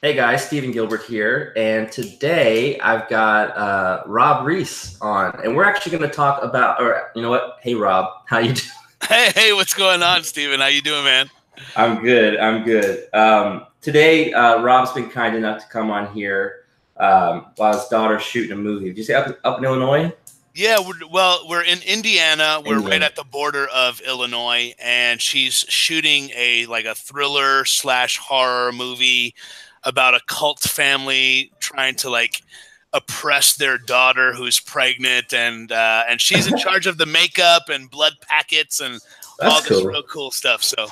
Hey guys, Stephen Gilbert here, and today I've got Rob Reese on, and we're actually going to talk about, or you know what? Hey Rob, how you doing? Hey, what's going on, Steven? How you doing, man? I'm good. I'm good. Today, Rob's been kind enough to come on here while his daughter's shooting a movie. Did you say up in Illinois? Yeah, we're in Indiana. We're right Indiana. at the border of Illinois, and she's shooting a thriller slash horror movie about a cult family trying to oppress their daughter who's pregnant, and she's in charge of the makeup and blood packets and all That's this cool. real cool stuff. So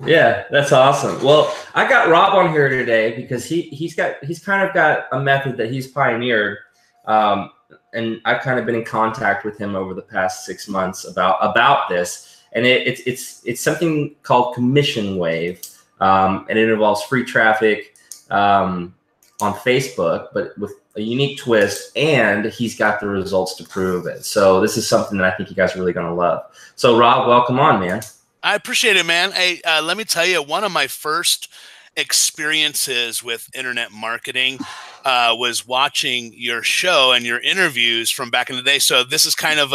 Yeah, that's awesome. Well, I got Rob on here today because he's kind of got a method that he's pioneered, um, and I've kind of been in contact with him over the past 6 months about this, and it's something called Commission Wave, and it involves free traffic on Facebook, but with a unique twist, and he's got the results to prove it. So this is something that I think you guys are really going to love. So Rob, welcome on, man. I appreciate it, man. Hey, let me tell you, one of my first experiences with internet marketing was watching your show and your interviews from back in the day. So this is kind of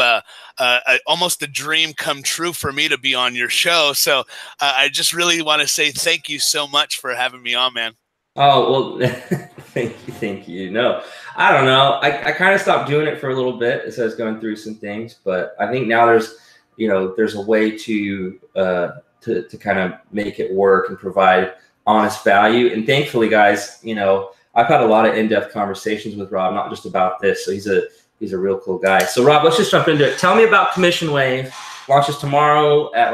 almost a dream come true for me to be on your show. So I just really want to say thank you so much for having me on, man. Oh, well, thank you. No, I don't know. I kind of stopped doing it for a little bit as I was going through some things, but I think now there's a way to kind of make it work and provide honest value. And thankfully, guys, I've had a lot of in-depth conversations with Rob, not just about this. So he's a real cool guy. So Rob, let's just jump into it. Tell me about Commission Wave. Launches tomorrow at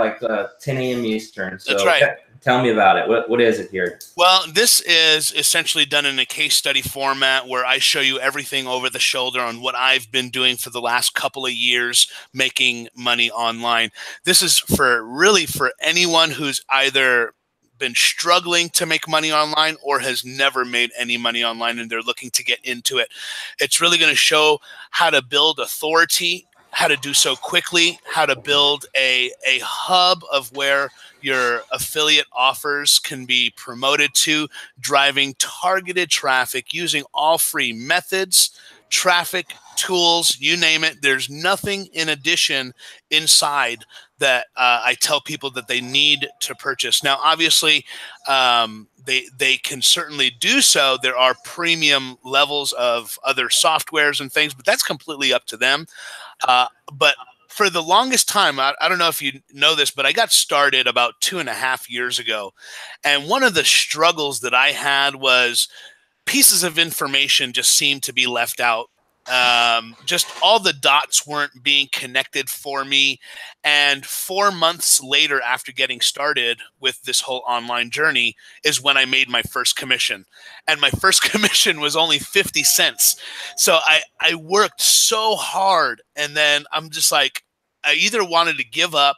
10 a.m. Eastern. So That's right. tell me about it. What is it here? Well, this is essentially done in a case study format where I show you everything over the shoulder on what I've been doing for the last couple of years making money online. This is for anyone who's either been struggling to make money online or has never made any money online and they're looking to get into it. It's really going to show how to build authority, how to do so quickly, how to build a hub of where your affiliate offers can be promoted to, driving targeted traffic using all free methods, traffic, tools, you name it. There's nothing in addition inside that I tell people that they need to purchase. Now, obviously, they can certainly do so. There are premium levels of other softwares and things, but that's completely up to them. But for the longest time, I don't know if you know this, but I got started about 2.5 years ago. And one of the struggles that I had was pieces of information just seemed to be left out. Just all the dots weren't being connected for me. And 4 months later, after getting started with this whole online journey, is when I made my first commission. And my first commission was only 50 cents. So I worked so hard. And then I'm just like, I either wanted to give up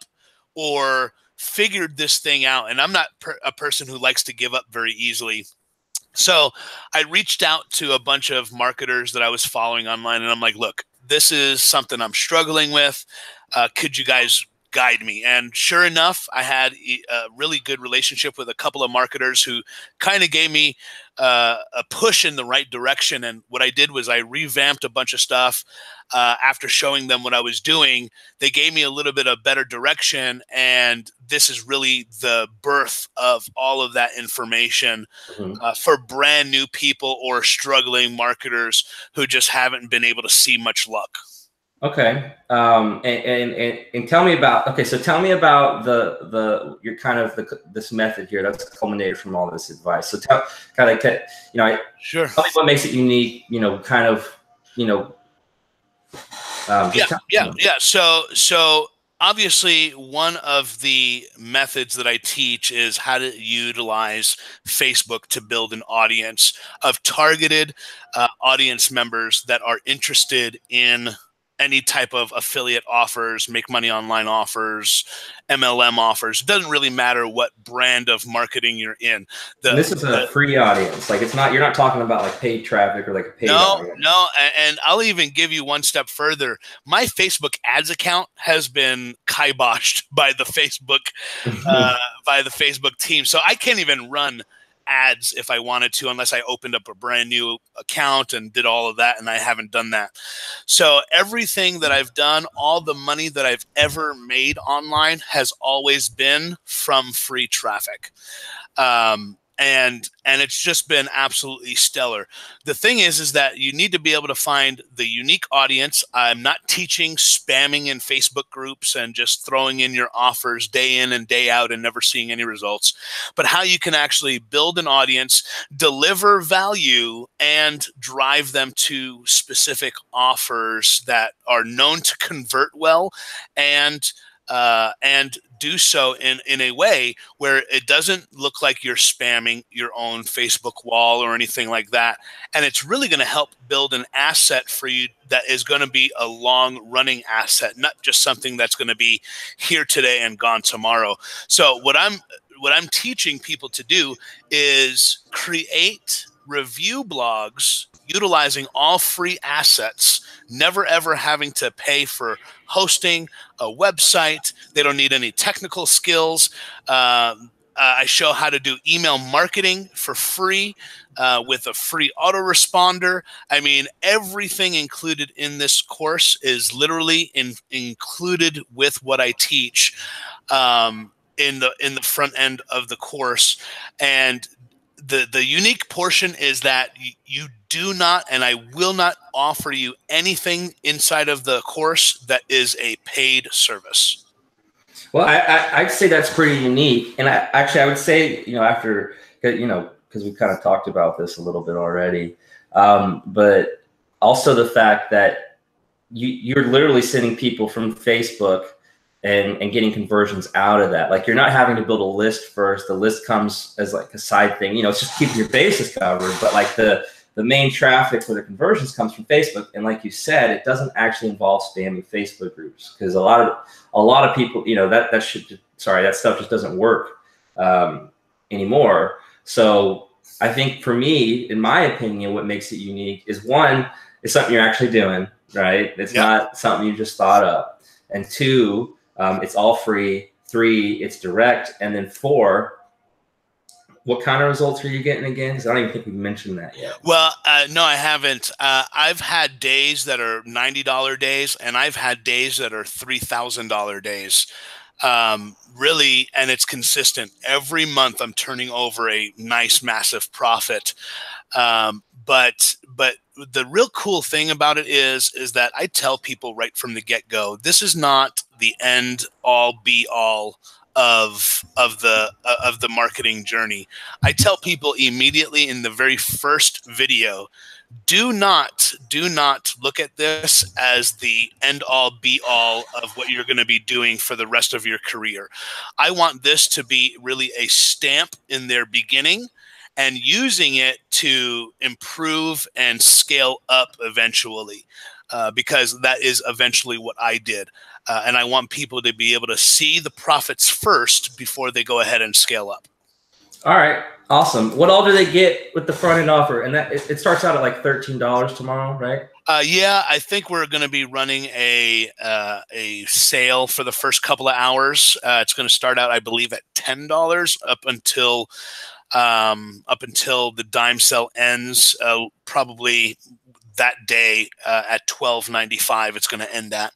or figured this thing out. And I'm not a person who likes to give up very easily. So I reached out to a bunch of marketers that I was following online, and I'm like, look, this is something I'm struggling with. Could you guys guide me? And sure enough, I had a really good relationship with a couple of marketers who kind of gave me a push in the right direction. And what I did was I revamped a bunch of stuff. After showing them what I was doing, they gave me a little bit of better direction. And this is really the birth of all of that information for brand new people or struggling marketers who just haven't been able to see much luck. Okay. And tell me about, okay, so tell me about your kind of this method here that's culminated from all this advice. So Sure. tell me what makes it unique, Yeah. So obviously one of the methods that I teach is how to utilize Facebook to build an audience of targeted audience members that are interested in any type of affiliate offers, make money online offers, MLM offers. It doesn't really matter what brand of marketing you're in. This is a free audience. Like you're not talking about like paid traffic or like a paid audience. No, and I'll even give you one step further. My Facebook ads account has been kiboshed by the Facebook team, so I can't even run ads if I wanted to, unless I opened up a brand new account and did all of that, and I haven't done that. So everything that I've done, all the money that I've ever made online has always been from free traffic. And it's just been absolutely stellar. The thing is that you need to be able to find the unique audience. I'm not teaching spamming in Facebook groups and just throwing in your offers day in and day out and never seeing any results, but how you can actually build an audience, deliver value, and drive them to specific offers that are known to convert well, and do so in a way where it doesn't look like you're spamming your own Facebook wall or anything like that. And it's really going to help build an asset for you that is going to be a long running asset, not just something that's going to be here today and gone tomorrow. So what I'm teaching people to do is create review blogs utilizing all free assets, never ever having to pay for hosting a website. They don't need any technical skills. I show how to do email marketing for free with a free autoresponder. I mean, everything included in this course is literally included with what I teach in the front end of the course. And the unique portion is that you do not, and I will not offer you anything inside of the course that is a paid service. Well, I'd say that's pretty unique. And I would say, after, because we kind of talked about this a little bit already, but also the fact that you're literally sending people from Facebook and getting conversions out of that. Like, you're not having to build a list first. The list comes as like a side thing, it's just keeping your bases covered. But like the main traffic for the conversions comes from Facebook. And like you said, it doesn't actually involve spamming Facebook groups, because a lot of people, that stuff just doesn't work anymore. So I think for me, in my opinion, what makes it unique is, one, it's something you're actually doing, right? It's not something you just thought up. And two, it's all free. 3, it's direct. And then 4, what kind of results are you getting again? Because I don't even think we mentioned that yet. Well, no, I haven't. I've had days that are $90 days, and I've had days that are $3,000 days. Really, and it's consistent. Every month I'm turning over a nice, massive profit. But the real cool thing about it is that I tell people right from the get-go, this is not the end all be all of the marketing journey. I tell people immediately in the very first video, do not look at this as the end all be all of what you're going to be doing for the rest of your career. I want this to be really a stamp in their beginning, and using it to improve and scale up eventually, because that is eventually what I did. And I want people to be able to see the profits first before they go ahead and scale up. All right. Awesome. What all do they get with the front end offer? And that it starts out at like $13 tomorrow, right? Yeah, I think we're going to be running a sale for the first couple of hours. It's going to start out, I believe, at $10 up until the dime sale ends, probably that day at $12.95. It's going to end at.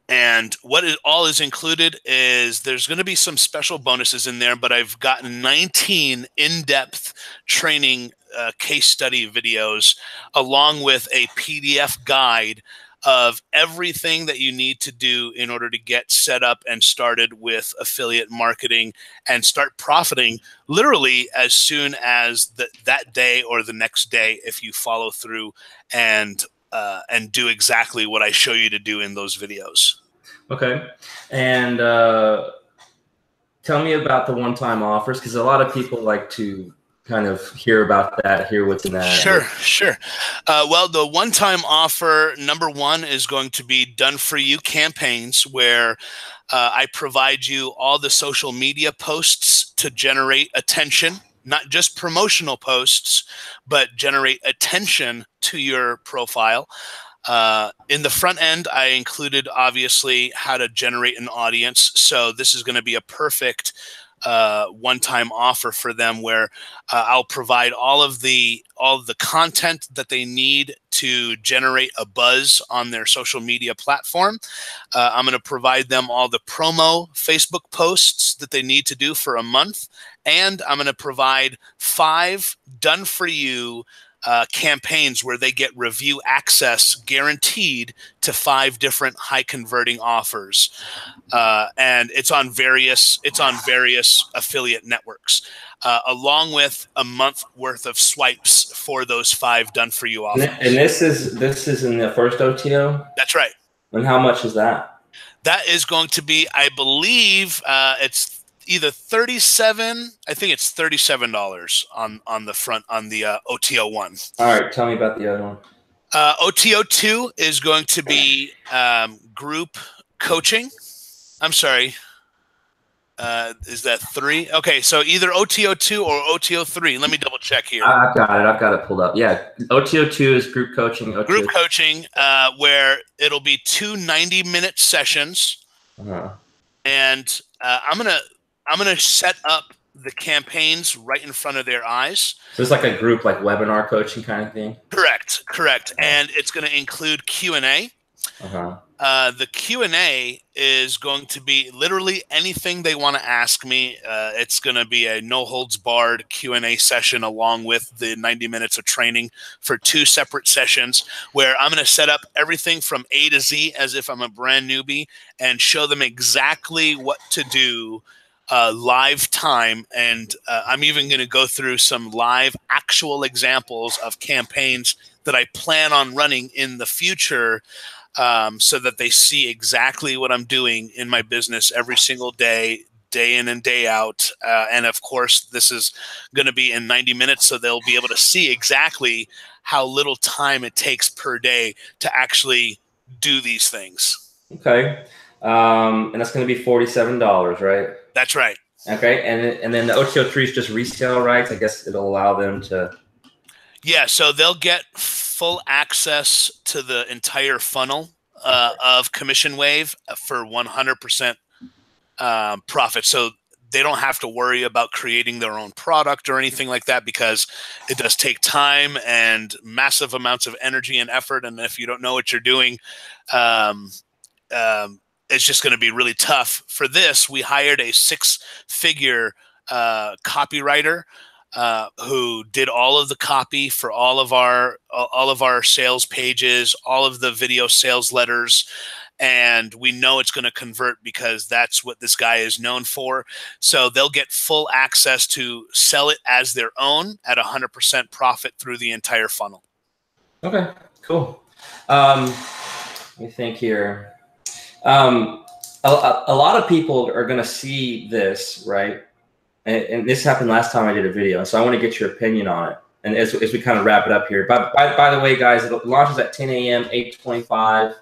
And what all is included is there's going to be some special bonuses in there, but I've gotten 19 in-depth training case study videos, along with a PDF guide of everything that you need to do in order to get set up and started with affiliate marketing and start profiting literally as soon as that day or the next day, if you follow through and do exactly what I show you to do in those videos. Okay. And tell me about the one-time offers, because a lot of people like to kind of hear about that, hear what's in that. Sure. Well, the one-time offer, number 1, is going to be done for you campaigns, where I provide you all the social media posts to generate attention, not just promotional posts, but generate attention to your profile. In the front end, I included, obviously, how to generate an audience. So this is going to be a perfect one-time offer for them where I'll provide all of the content that they need to generate a buzz on their social media platform. I'm going to provide them all the promo Facebook posts that they need to do for a month, and I'm going to provide 5 done-for-you campaigns where they get review access guaranteed to 5 different high converting offers, and it's on various affiliate networks, along with a month worth of swipes for those 5 done for you offers. And this is in the first OTO. That's right. And how much is that? That is going to be, I believe, it's either $37. I think it's $37 on the front on the OTO 1. All right, tell me about the other one. OTO 2 is going to be group coaching. I'm sorry. Is that 3? Okay, so either OTO 2 or OTO 3. Let me double check here. I've got it pulled up. Yeah, OTO 2 is group coaching. Group coaching, where it'll be 2 90-minute sessions, and I'm gonna set up the campaigns right in front of their eyes. So it's like a group, like webinar coaching kind of thing. Correct. And it's going to include Q&A. The Q&A is going to be literally anything they want to ask me. It's going to be a no-holds-barred Q&A session along with the 90 minutes of training for 2 separate sessions where I'm going to set up everything from A to Z as if I'm a brand newbie and show them exactly what to do live time. And I'm even going to go through some live actual examples of campaigns that I plan on running in the future, so that they see exactly what I'm doing in my business every single day, day in and day out. And of course, this is going to be in 90 minutes, so they'll be able to see exactly how little time it takes per day to actually do these things. Okay. And that's going to be $47, right? That's right. Okay. And then the OTO 3 is just resale rights. I guess it'll allow them to. Yeah. So they'll get full access to the entire funnel of Commission Wave for 100% profit. So they don't have to worry about creating their own product or anything like that, because it does take time and massive amounts of energy and effort. And if you don't know what you're doing, it's just going to be really tough. For this, we hired a 6-figure copywriter who did all of the copy for all of our sales pages, all of the video sales letters, and we know it's going to convert because that's what this guy is known for. So they'll get full access to sell it as their own at 100% profit through the entire funnel. Okay, cool. Let me think here. A lot of people are going to see this, right? And this happened last time I did a video, so I want to get your opinion on it. And as we kind of wrap it up here, by the way, guys, it launches at 10 a.m., 8:25.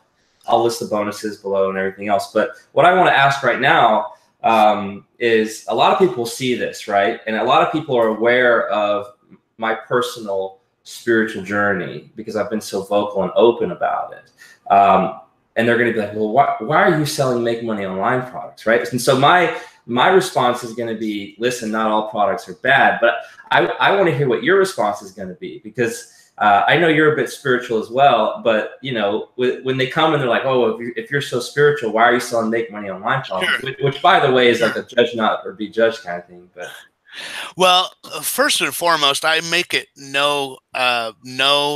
I'll list the bonuses below and everything else. But what I want to ask right now is a lot of people see this, right? And a lot of people are aware of my personal spiritual journey because I've been so vocal and open about it. And they're going to be like, well, why are you selling make money online products, right? And so my response is going to be, listen, not all products are bad, but I want to hear what your response is going to be, because I know you're a bit spiritual as well, but you know, when they come and they're like, oh, if you're so spiritual, why are you selling make money online products? Sure. Which by the way is like a judge not or be judged kind of thing. But well, first and foremost, I make it no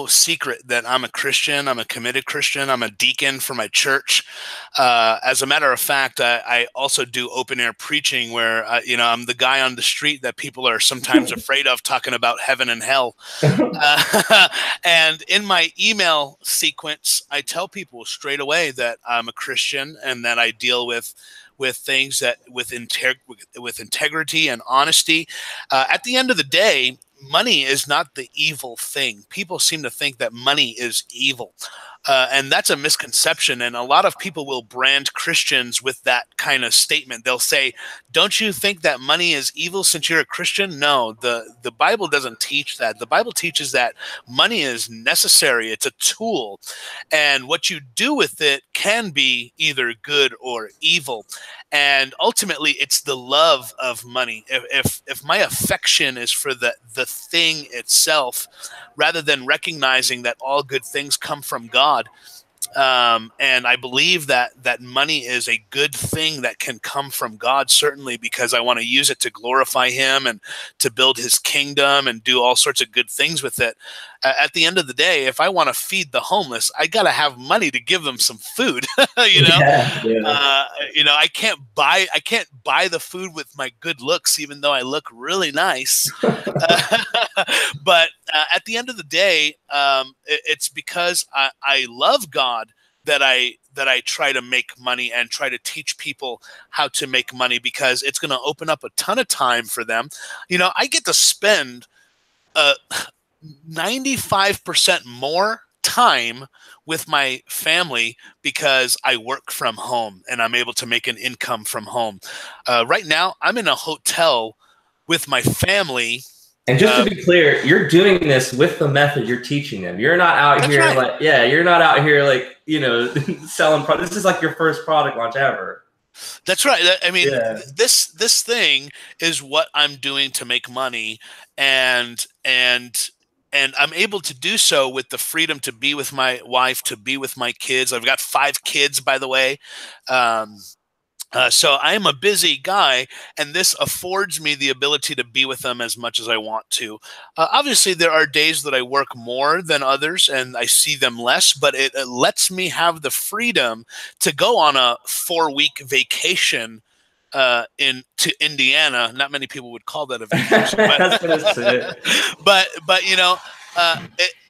secret that I'm a Christian. I'm a committed Christian. I'm a deacon for my church. As a matter of fact, I also do open air preaching where, I'm the guy on the street that people are sometimes afraid of, talking about heaven and hell. And in my email sequence, I tell people straight away that I'm a Christian and that I deal with things that with integrity and honesty. At the end of the day, money is not the evil thing. People seem to think that money is evil. And that's a misconception. And a lot of people will brand Christians with that kind of statement. They'll say, don't you think that money is evil since you're a Christian? No, the Bible doesn't teach that. The Bible teaches that money is necessary. It's a tool. And what you do with it can be either good or evil. And ultimately, it's the love of money. If my affection is for the thing itself, rather than recognizing that all good things come from God, and I believe that money is a good thing that can come from God, certainly, because I want to use it to glorify Him and to build His kingdom and do all sorts of good things with it. At the end of the day, if I want to feed the homeless, I got to have money to give them some food. You know, I can't buy the food with my good looks, even though I look really nice. But at the end of the day, it's because I love God that I try to make money and try to teach people how to make money, because it's going to open up a ton of time for them. You know, I get to spend 95% more time with my family because I work from home and I'm able to make an income from home. Right now, I'm in a hotel with my family. And just to be clear, you're doing this with the method you're teaching them. You're not out here right. you're not out here like, selling products. This is like your first product launch ever. That's right. I mean, this thing is what I'm doing to make money, and I'm able to do so with the freedom to be with my wife, to be with my kids. I've got 5 kids, by the way. So I am a busy guy, and this affords me the ability to be with them as much as I want to. Obviously, there are days that I work more than others, and I see them less, but it lets me have the freedom to go on a 4-week vacation to Indiana. Not many people would call that a vacation, but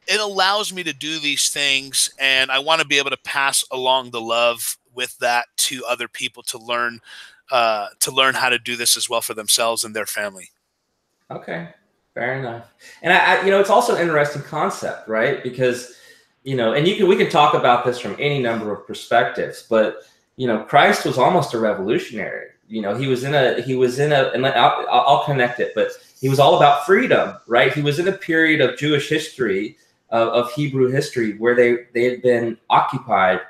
it allows me to do these things, and I want to be able to pass along the love with that to other people, to learn how to do this as well for themselves and their family. Okay, fair enough. And I it's also an interesting concept, right? Because and we can talk about this from any number of perspectives, but Christ was almost a revolutionary. He was in a, and I'll connect it, but he was all about freedom, right? He was in a period of Jewish history, of Hebrew history, where they had been occupied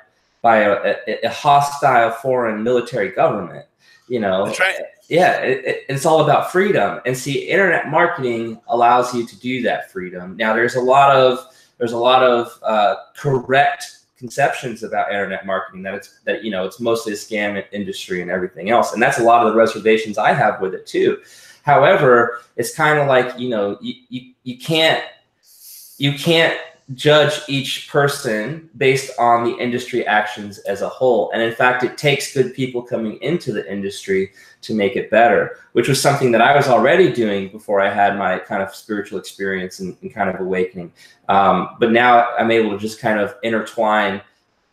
by a hostile foreign military government. That's right. Yeah, it's all about freedom. And see, internet marketing allows you to do that freedom. Now, there's a lot of correct conceptions about internet marketing, that it's mostly a scam industry and everything else, and that's a lot of the reservations I have with it too. However, it's kind of like you can't judge each person based on the industry actions as a whole. And in fact, it takes good people coming into the industry to make it better, which was something that I was already doing before I had my kind of spiritual experience and kind of awakening. But now I'm able to just kind of intertwine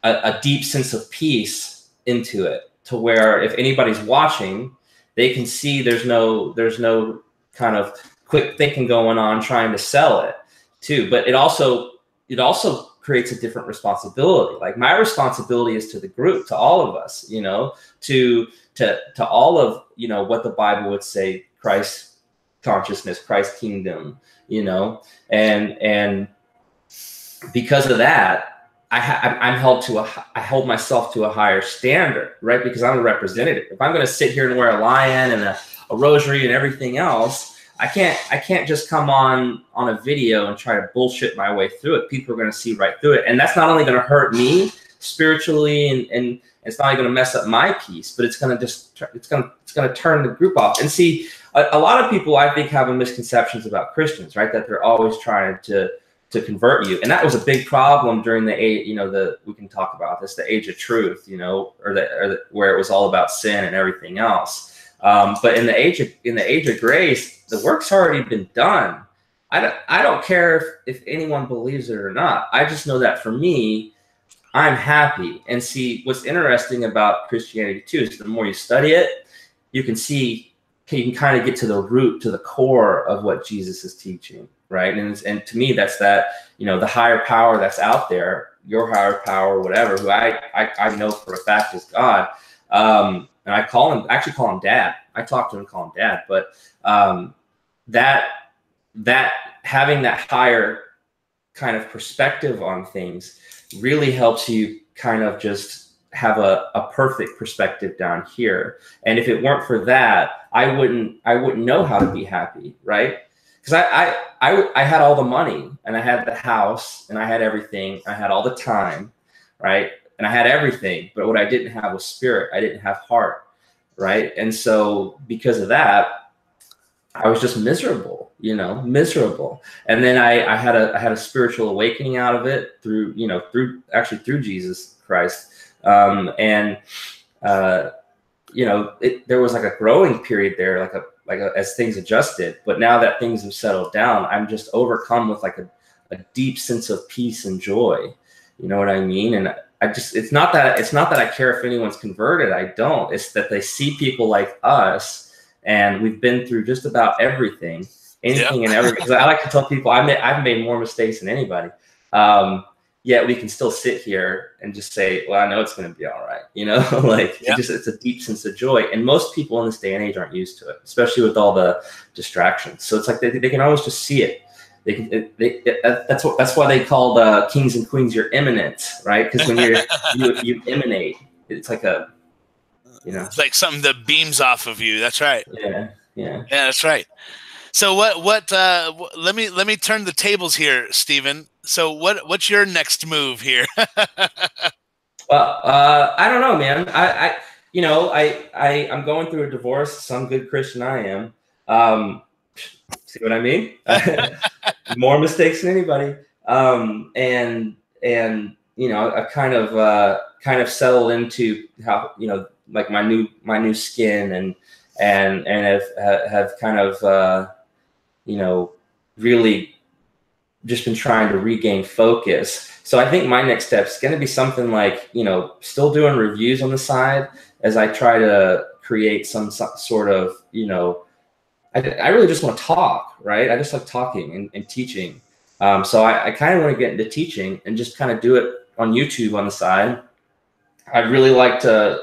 a deep sense of peace into it, to where if anybody's watching, they can see there's no kind of quick thinking going on trying to sell it too. But it also creates a different responsibility. Like, my responsibility is to the group, to all of us, to all of, what the Bible would say, Christ consciousness, Christ kingdom, and because of that, I hold myself to a higher standard, right? Because I'm a representative. If I'm going to sit here and wear a lion and a rosary and everything else, I can't just come on a video and try to bullshit my way through it. People are going to see right through it. And that's not only going to hurt me spiritually, and it's not going to mess up my peace, but it's going to turn the group off. And see, a lot of people, I think, have misconceptions about Christians, right? That they're always trying to convert you. And that was a big problem during the age, we can talk about this, the age of truth, where it was all about sin and everything else. But in the age of grace, the work's already been done. I don't care if anyone believes it or not. I just know that for me, I'm happy. And see, what's interesting about Christianity too is the more you study it, you can kind of get to the root, to the core of what Jesus is teaching, right? And to me, that's that, the higher power that's out there your higher power, whatever, who I know for a fact is God. And I actually call him Dad. I talk to him and call him Dad. But that having that higher kind of perspective on things really helps you kind of just have a perfect perspective down here. And if it weren't for that, I wouldn't know how to be happy, right? Because I had all the money, and I had the house, and I had everything. I had all the time, right? And I had everything, but what I didn't have was spirit. I didn't have heart, right? And so because of that, I was just miserable, miserable. And then I had a spiritual awakening out of it through Jesus Christ. There was like a growing period there, as things adjusted. But now that things have settled down, I'm just overcome with like a deep sense of peace and joy. You know what I mean? And it's not that I care if anyone's converted. I don't. It's that they see people like us, and we've been through just about everything, anything and everything. Because I like to tell people I've made more mistakes than anybody. Yet we can still sit here and just say, well, I know it's going to be all right. It's a deep sense of joy. And most people in this day and age aren't used to it, especially with all the distractions. So it's like they can always just see it. That's why they call kings and queens your eminent, right? Because when you emanate, it's like it's like something that beams off of you. That's right. Yeah, that's right. So let me turn the tables here, Stephen. So what's your next move here? Well, I don't know, man. I'm going through a divorce. Some good Christian I am. See what I mean? More mistakes than anybody. And I kind of settled into how, like my new skin and have kind of really just been trying to regain focus. So I think my next step is going to be something like, still doing reviews on the side as I try to create some sort of, I really just want to talk, right? I just like talking and teaching. So I kind of want to get into teaching and just kind of do it on YouTube on the side. I'd really like to,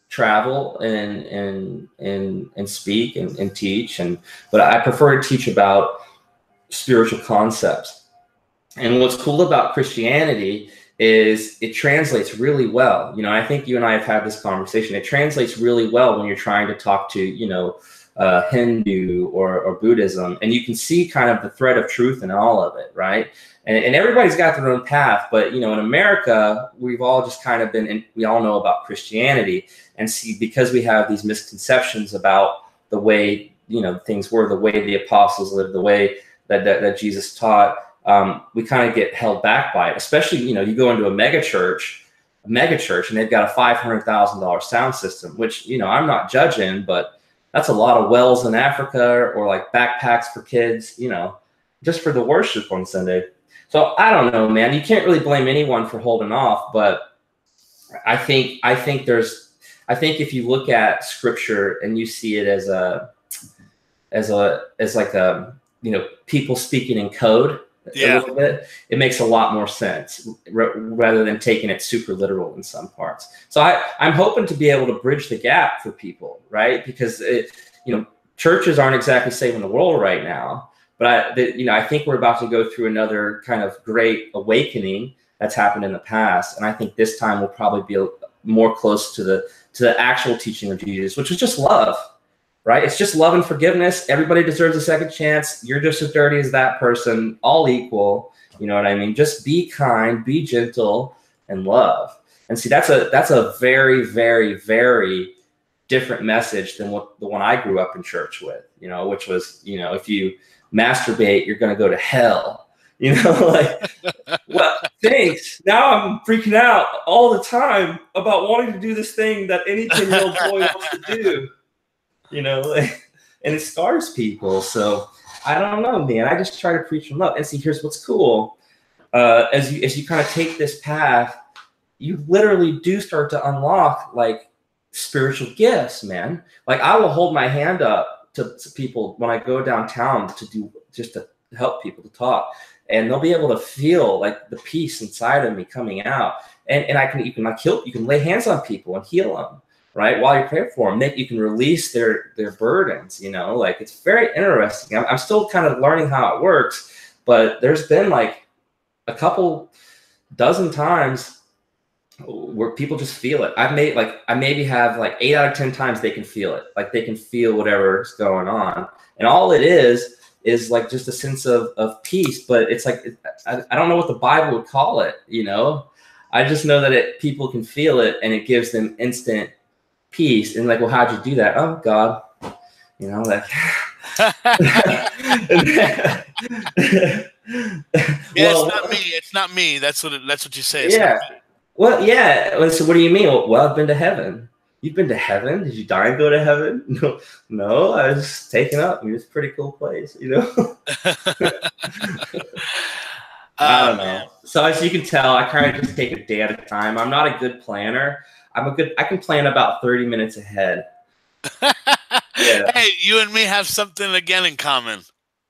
travel and speak and teach, but I prefer to teach about spiritual concepts. And what's cool about Christianity is it translates really well. I think you and I have had this conversation. It translates really well when you're trying to talk to, Hindu or Buddhism, and you can see kind of the thread of truth in all of it, right? And everybody's got their own path, but in America, we've all just kind of we all know about Christianity, and see, because we have these misconceptions about the way things were, the way the apostles lived, the way that Jesus taught, we kind of get held back by it. Especially, you go into a mega church, and they've got a $500,000 sound system, which I'm not judging, but that's a lot of wells in Africa, or like backpacks for kids, just for the worship on Sunday. So I don't know, man. You can't really blame anyone for holding off, but I think if you look at Scripture and you see it as people speaking in code a little bit, it makes a lot more sense rather than taking it super literal in some parts. So I'm hoping to be able to bridge the gap for people, right? Because churches aren't exactly saving the world right now. But I think we're about to go through another kind of great awakening that's happened in the past, and I think this time will probably be more close to the actual teaching of Jesus, which is just love, right? It's just love and forgiveness. Everybody deserves a second chance. You're just as dirty as that person, all equal. You know what I mean? Just be kind, be gentle, and love. And see, that's a very, very, very different message than what the one I grew up in church with, which was, if you masturbate, you're going to go to hell, well, thanks. Now I'm freaking out all the time about wanting to do this thing that any 10-year-old boy wants to do, and it scars people. So I don't know, man. I just try to preach from love. And see, here's what's cool. As you kind of take this path, you literally do start to unlock like spiritual gifts, man. Like I will hold my hand up to people when I go downtown to help people to talk. and they'll be able to feel like the peace inside of me coming out. And you can lay hands on people and heal them, right? While you're praying for them, you can release their burdens, like it's very interesting. I'm still kind of learning how it works, but there's been like a couple dozen times where people just feel it. I maybe have like 8 out of 10 times they can feel it. Like they can feel whatever's going on. And all it is like just a sense of peace, but it's like, I don't know what the Bible would call it, I just know that people can feel it and it gives them instant peace. And like, well, how'd you do that? Oh, God, like. Well, it's not me. That's what you say. Well, yeah. So what do you mean? Well, I've been to heaven. You've been to heaven? Did you die and go to heaven? No, I was taken up. It's a pretty cool place, I don't know. So as you can tell, I kind of just take a day at a time. I'm not a good planner. I can plan about 30 minutes ahead. Yeah. Hey, you and me have something again in common.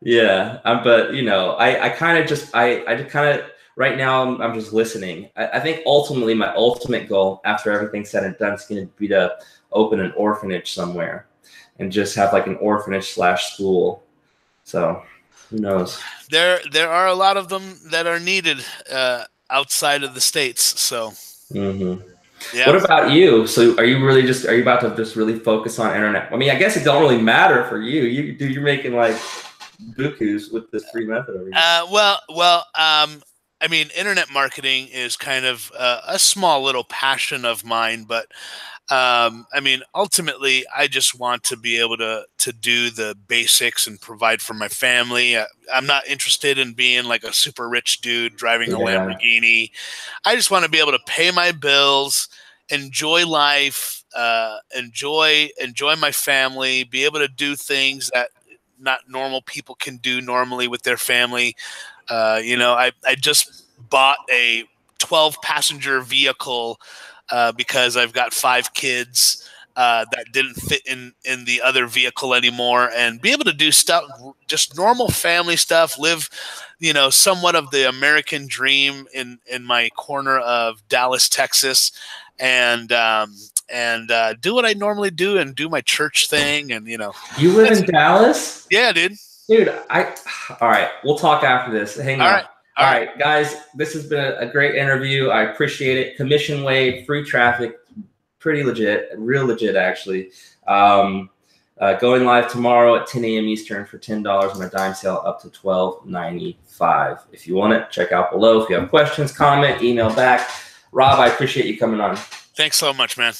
Yeah, but I kind of just right now I'm just listening. I think ultimately my ultimate goal after everything's said and done is going to be to open an orphanage somewhere and just have like an orphanage / school. So who knows? There are a lot of them that are needed outside of the States. So. Mm-hmm. Yeah. What about you? So are you about to just really focus on internet? I mean, I guess it don't really matter for you. You're making like bukus with this free method. I mean, internet marketing is kind of a small little passion of mine, but I mean, ultimately, I just want to be able to do the basics and provide for my family. I'm not interested in being like a super rich dude driving a Lamborghini. I just want to be able to pay my bills, enjoy life, enjoy my family, be able to do things that not normal people can do normally with their family. I just bought a 12-passenger vehicle because I've got 5 kids that didn't fit in the other vehicle anymore, and be able to do stuff, just normal family stuff, live, somewhat of the American dream in my corner of Dallas, Texas, and do what I normally do and do my church thing. And, You live in Dallas? Yeah, dude. Dude, all right. We'll talk after this. Hang on. All right, guys, this has been a great interview. I appreciate it. Commission waived, free traffic, pretty legit, real legit, actually. Going live tomorrow at 10 a.m. Eastern for $10 on a dime sale up to $12.95. If you want it, check out below. If you have questions, comment, email back. Rob, I appreciate you coming on. Thanks so much, man.